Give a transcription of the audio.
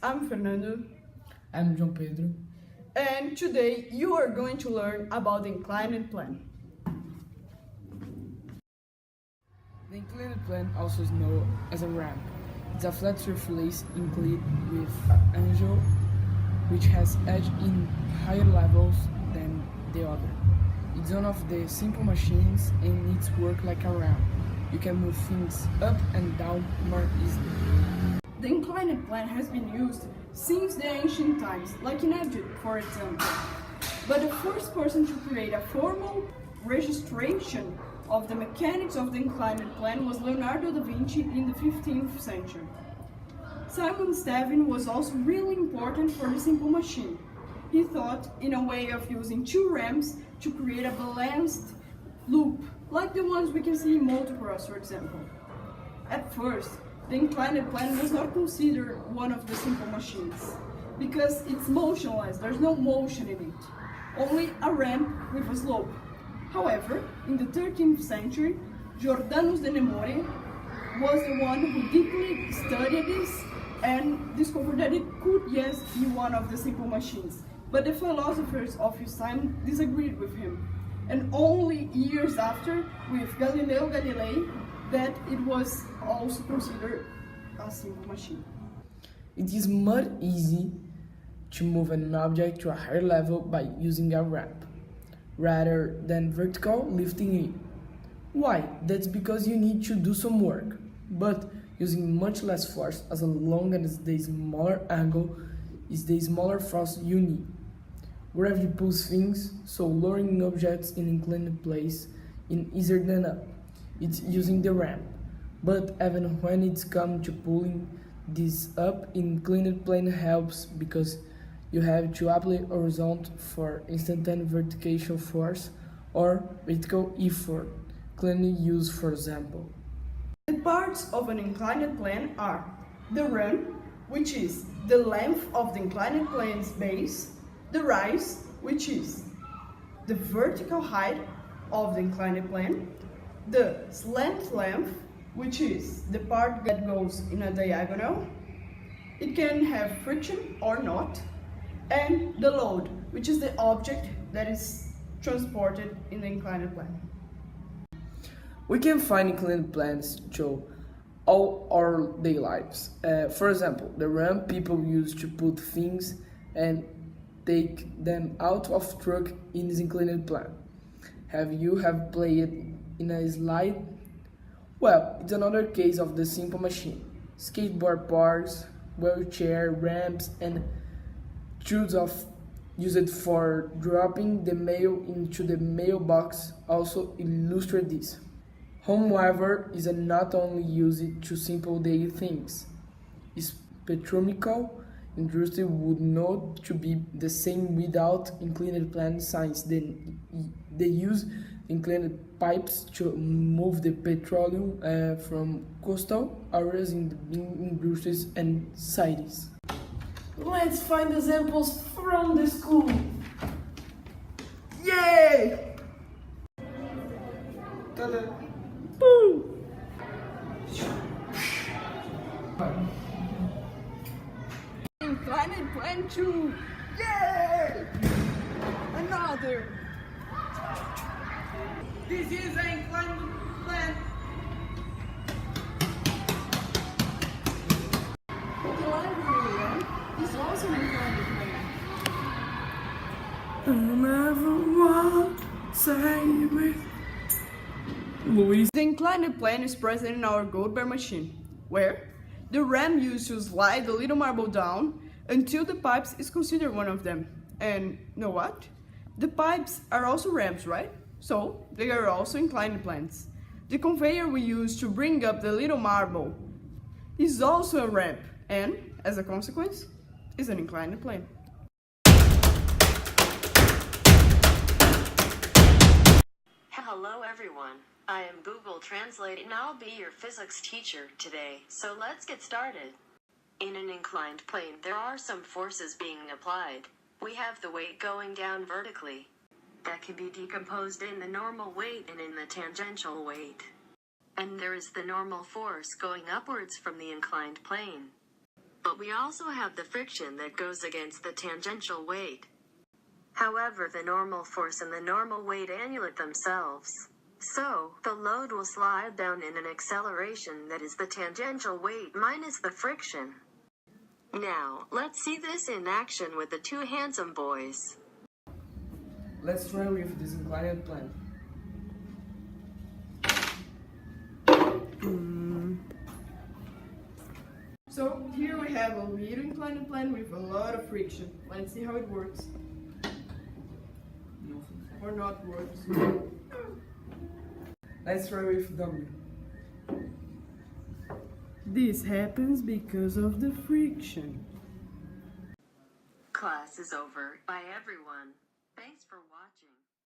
I'm Fernando. I'm João Pedro. And today you are going to learn about the inclined plane. The inclined plane, also known as a ramp, is a flat surface inclined with angle which has edge in higher levels than the other. It's one of the simple machines and it works like a ramp. You can move things up and down more easily. The inclined plane has been used since the ancient times, like in Egypt, for example. But the first person to create a formal registration of the mechanics of the inclined plane was Leonardo da Vinci in the 15th century. Simon Stevin was also really important for the simple machine. He thought in a way of using two ramps to create a balanced loop, like the ones we can see in motocross, for example. At first, the inclined plane was not considered one of the simple machines, because it's motionless, there's no motion in it, only a ramp with a slope. However, in the 13th century, Jordanus de Nemore was the one who deeply studied this and discovered that it could, yes, be one of the simple machines. But the philosophers of his time disagreed with him. And only years after, with Galileo Galilei, that it was also considered a simple machine. It is more easy to move an object to a higher level by using a ramp, rather than vertical lifting it. Why? That's because you need to do some work, but using much less force as long as the smaller angle is the smaller force you need. Gravity pulls things, so lowering objects in inclined place is easier than up. It's using the ramp. But even when it's come to pulling this up, inclined plane helps because you have to apply horizontal for instantaneous vertical force or vertical effort, clearly used for example. The parts of an inclined plane are the run, which is the length of the inclined plane's base, the rise, which is the vertical height of the inclined plane, the slant length, which is the part that goes in a diagonal. It can have friction or not, and the load, which is the object that is transported in the inclined plane. We can find inclined planes to all our daily lives. For example, the ramp people use to put things and take them out of truck in this inclined plane. Have you played in a slide? Well, it's another case of the simple machine. Skateboard parks, wheelchair ramps, and tools used for dropping the mail into the mailbox also illustrate this. However, is not only used to simple daily things. Its petrochemical industry would not to be the same without inclined plane science. They use inclined pipes to move the petroleum from coastal areas in the industries and cities. Let's find examples from the school. Yay! Ta-da! Boom! Inclined plane 2. Yay! Another. This is an inclined plane. The library is also an inclined plane. Luis. The inclined plane is present in our Goldberg machine, where the ram used to slide the little marble down until the pipes is considered one of them. And know what? The pipes are also ramps, right? So they are also inclined planes. The conveyor we use to bring up the little marble is also a ramp, and as a consequence, is an inclined plane. Hello everyone, I am Google Translate and I'll be your physics teacher today, so let's get started. In an inclined plane there are some forces being applied. We have the weight going down vertically. That can be decomposed in the normal weight and in the tangential weight. And there is the normal force going upwards from the inclined plane. But we also have the friction that goes against the tangential weight. However, the normal force and the normal weight annulate themselves. So, the load will slide down in an acceleration that is the tangential weight minus the friction. Now, let's see this in action with the two handsome boys. Let's try with this inclined plane. So here we have a little inclined plane with a lot of friction. Let's see how it works. Or not works. Let's try with W. This happens because of the friction. Class is over. Bye everyone.